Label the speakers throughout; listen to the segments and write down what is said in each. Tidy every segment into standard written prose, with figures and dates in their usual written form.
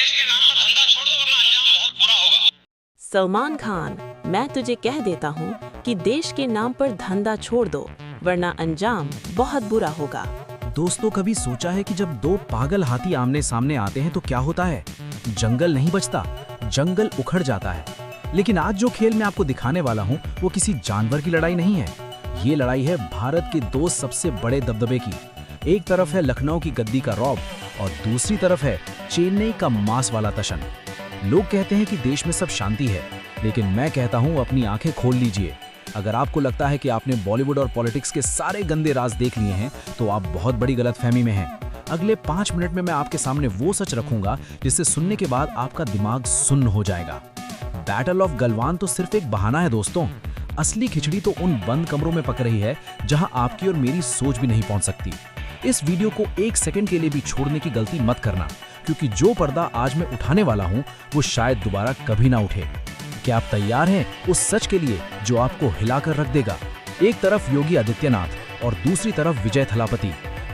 Speaker 1: देश के नाम पर धंधा छोड़ दो वरना अंजाम बहुत बुरा होगा।
Speaker 2: सलमान खान, मैं तुझे कह देता हूँ कि देश के नाम पर धंधा छोड़ दो वरना अंजाम बहुत बुरा होगा।
Speaker 3: दोस्तों, कभी सोचा है कि जब दो पागल हाथी आमने सामने आते हैं तो क्या होता है? जंगल नहीं बचता, जंगल उखड़ जाता है। लेकिन आज जो खेल मैं आपको दिखाने वाला हूँ वो किसी जानवर की लड़ाई नहीं है। ये लड़ाई है भारत के दो सबसे बड़े दबदबे की। एक तरफ है लखनऊ की गद्दी का रौब और दूसरी तरफ है चेन्नई का मांस वाला तशन। लोग कहते हैं कि देश में सब शांति है, लेकिन मैं कहता हूँ अपनी आंखें खोल लीजिए। अगर आपको लगता है कि आपने बॉलीवुड और पॉलिटिक्स के सारे गंदे राज देख लिए हैं तो आप बहुत बड़ी गलतफहमी में हैं। अगले 5 मिनट में मैं आपके सामने वो सच रखूंगा जिसे सुनने के बाद आपका दिमाग सुन्न हो जाएगा। बैटल ऑफ गलवान तो सिर्फ एक बहाना है दोस्तों। असली खिचड़ी तो उन बंद कमरों में पक रही है जहां आपकी और मेरी सोच भी नहीं पहुंच सकती। इस वीडियो को 1 सेकंड के लिए भी छोड़ने की गलती मत करना, क्योंकि जो पर्दा आज मैं उठाने वाला हूं वो शायद दोबारा कभी ना उठे। क्या आप तैयार हैं उस सच के लिए जो आपको हिलाकर रख देगा? एक तरफ योगी आदित्यनाथ और दूसरी तरफ विजय थलापति।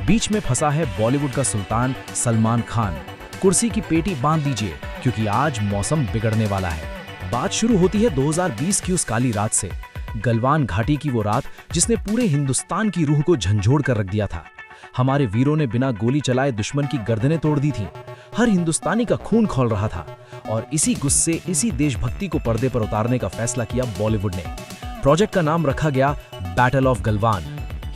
Speaker 3: बीच में फंसा है बॉलीवुड का सुल्तान सलमान खान। कुर्सी की पेटी बांध दीजिए, क्योंकि आज मौसम बिगड़ने वाला है। बात शुरू होती है 2020 की उस काली रात से। गलवान घाटी की वो रात जिसने पूरे हिंदुस्तान की रूह को झंझोड़ कर रख दिया था। हमारे वीरों ने बिना गोली चलाए दुश्मन की गर्दनें तोड़ दी थीं। हर हिंदुस्तानी का खून खौल रहा था और इसी गुस्से, इसी देशभक्ति को पर्दे पर उतारने का फैसला किया बॉलीवुड ने। प्रोजेक्ट का नाम रखा गया battle of Galwan.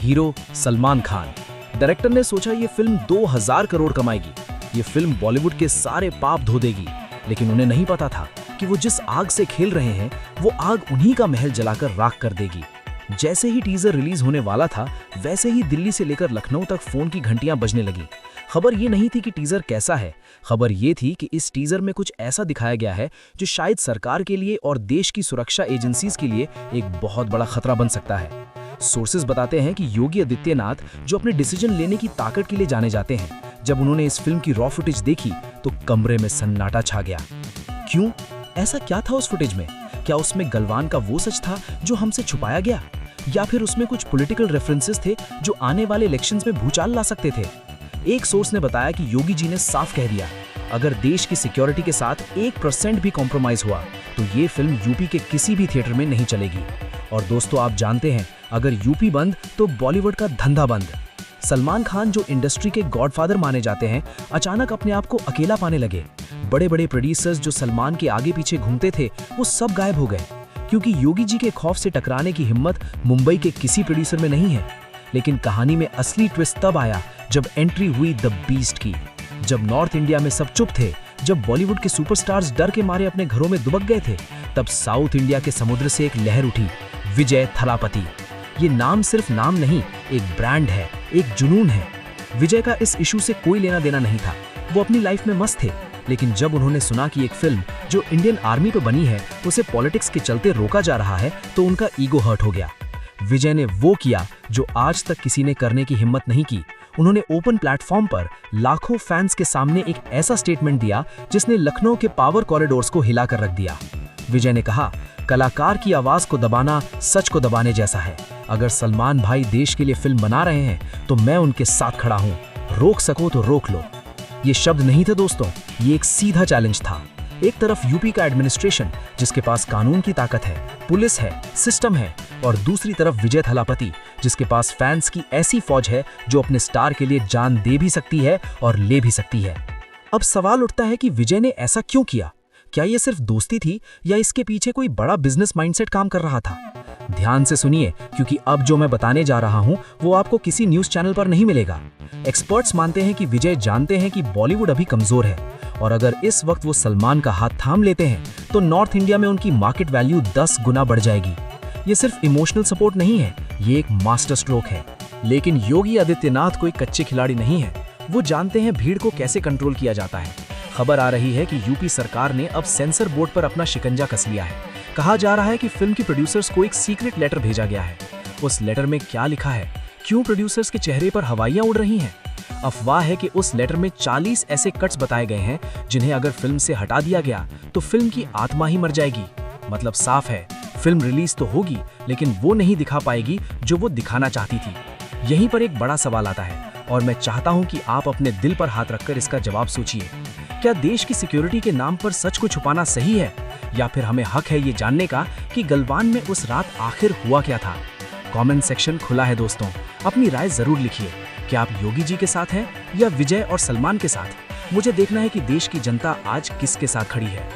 Speaker 3: Hero Salman Khan. Director ने सोचा ये फिल्म 2000 करोड़ कमाएगी। ये फिल्म बॉलीवुड के सारे पाप धो देगी, लेकिन उन्हें नहीं पता था कि वो जिस आग से खेल रहे हैं वो आग उन्हीं का महल जलाकर राख कर देगी। जैसे ही टीजर रिलीज होने वाला था, वैसे ही दिल्ली से लेकर लखनऊ तक फोन की घंटियां बजने लगी। खबर ये नहीं थी कि टीजर कैसा है, खबर ये थी कि इस टीजर में कुछ ऐसा दिखाया गया है जो शायद सरकार के लिए और देश की सुरक्षा एजेंसीज के लिए एक बहुत बड़ा खतरा बन सकता है। सोर्सेज बताते हैं कि योगी आदित्यनाथ, जो अपने डिसीजन लेने की ताकत के लिए जाने जाते हैं, जब उन्होंने इस फिल्म की रॉ फुटेज देखी तो कमरे में सन्नाटा छा गया। क्यों? ऐसा क्या था उस फुटेज में? क्या उसमें गलवान का वो सच था जो हमसे छुपाया गया, या फिर उसमें कुछ पॉलिटिकल रेफरेंसेस थे जो आने वाले इलेक्शंस में भूचाल ला सकते थे? एक सोर्स ने बताया कि योगी जी ने साफ कह दिया, अगर देश की सिक्योरिटी के साथ 1% भी कॉम्प्रोमाइज हुआ तो ये फिल्म यूपी के किसी भी थिएटर में नहीं चलेगी। और दोस्तों, आप जानते हैं, अगर यूपी बंद तो बॉलीवुड का धंधा बंद। सलमान खान, जो इंडस्ट्री के गॉडफादर माने जाते हैं, अचानक अपने आप को अकेला पाने लगे। बड़े बड़े प्रोड्यूसर्स जो सलमान के आगे पीछे घूमते थे वो सब गायब हो गए, क्योंकि योगी जी के खौफ से टकराने की हिम्मत मुंबई के किसी प्रोड्यूसर में नहीं है। लेकिन कहानी में असली ट्विस्ट तब आया जब एंट्री हुई द बीस्ट की। जब नॉर्थ इंडिया में सब चुप थे, जब बॉलीवुड के सुपरस्टार्स डर के मारे अपने घरों में दुबक गए थे, तब साउथ इंडिया के समुद्र से एक लहर उठी, विजय थलापति। ये नाम सिर्फ नाम नहीं, एक ब्रांड है, एक जुनून है। विजय का इस इशू से कोई लेना देना नहीं था, वो अपनी लाइफ में मस्त थे। लेकिन जब उन्होंने सुना कि एक फिल्म जो इंडियन आर्मी पे बनी है उसे पॉलिटिक्स के चलते रोका जा रहा है, तो उनका ईगो हर्ट हो गया। विजय ने वो किया जो आज तक किसी ने करने की हिम्मत नहीं की। उन्होंने ओपन प्लेटफॉर्म पर लाखों फैंस के सामने एक ऐसा स्टेटमेंट दिया जिसने लखनऊ के पावर कॉरिडोर्स को हिलाकर रख दिया। विजय ने कहा, कलाकार की आवाज को दबाना सच को दबाने जैसा है। अगर सलमान भाई देश के लिए फिल्म बना रहे हैं तो मैं उनके साथ खड़ा हूं, रोक सको तो रोक लो। ये शब्द नहीं थे दोस्तों, ये एक सीधा चैलेंज था। एक तरफ यूपी का एडमिनिस्ट्रेशन जिसके पास कानून की ताकत है, पुलिस है, सिस्टम है, और दूसरी तरफ विजय थलापति जिसके पास फैंस की ऐसी फौज है जो अपने स्टार के लिए जान दे भी सकती है और ले भी सकती है। अब सवाल उठता है कि विजय ने ऐसा क्यों किया? क्या ये सिर्फ दोस्ती थी या इसके पीछे कोई बड़ा बिजनेस माइंडसेट काम कर रहा था? ध्यान से सुनिए, क्योंकि अब जो मैं बताने जा रहा हूं वो आपको किसी न्यूज चैनल पर नहीं मिलेगा। एक्सपर्ट्स मानते हैं कि विजय जानते हैं कि बॉलीवुड अभी कमजोर है, और अगर इस वक्त वो सलमान का हाथ थाम लेते हैं तो नॉर्थ इंडिया में उनकी मार्केट वैल्यू 10 गुना बढ़ जाएगी। ये सिर्फ इमोशनल सपोर्ट नहीं है, ये एक मास्टर स्ट्रोक है। लेकिन योगी आदित्यनाथ कोई कच्चे खिलाड़ी नहीं है, वो जानते हैं भीड़ को कैसे कंट्रोल किया जाता है। खबर आ रही है कि यूपी सरकार ने अब सेंसर बोर्ड पर अपना शिकंजा कस लिया है। कहा जा रहा है कि फिल्म के प्रोड्यूसर्स को एक सीक्रेट लेटर भेजा गया है। उस लेटर में क्या लिखा है, क्यों प्रोड्यूसर्स के चेहरे पर हवाइयां उड़ रही हैं? अफवाह है कि उस लेटर में 40 ऐसे कट्स बताए गए हैं जिन्हें अगर फिल्म से हटा दिया गया तो फिल्म की आत्मा ही मर जाएगी। मतलब साफ है, फिल्म रिलीज तो होगी लेकिन वो नहीं दिखा पाएगी जो वो दिखाना चाहती थी। यहीं पर एक बड़ा सवाल आता है और मैं चाहता हूं कि आप अपने दिल पर हाथ रखकर इसका जवाब सोचिए। क्या देश की सिक्योरिटी के नाम पर सच को छुपाना सही है, या फिर हमें हक है ये जानने का कि गलवान में उस रात आखिर हुआ क्या था? कमेंट सेक्शन खुला है दोस्तों, अपनी राय जरूर लिखिए। क्या आप योगी जी के साथ हैं या विजय और सलमान के साथ? मुझे देखना है कि देश की जनता आज किसके साथ खड़ी है।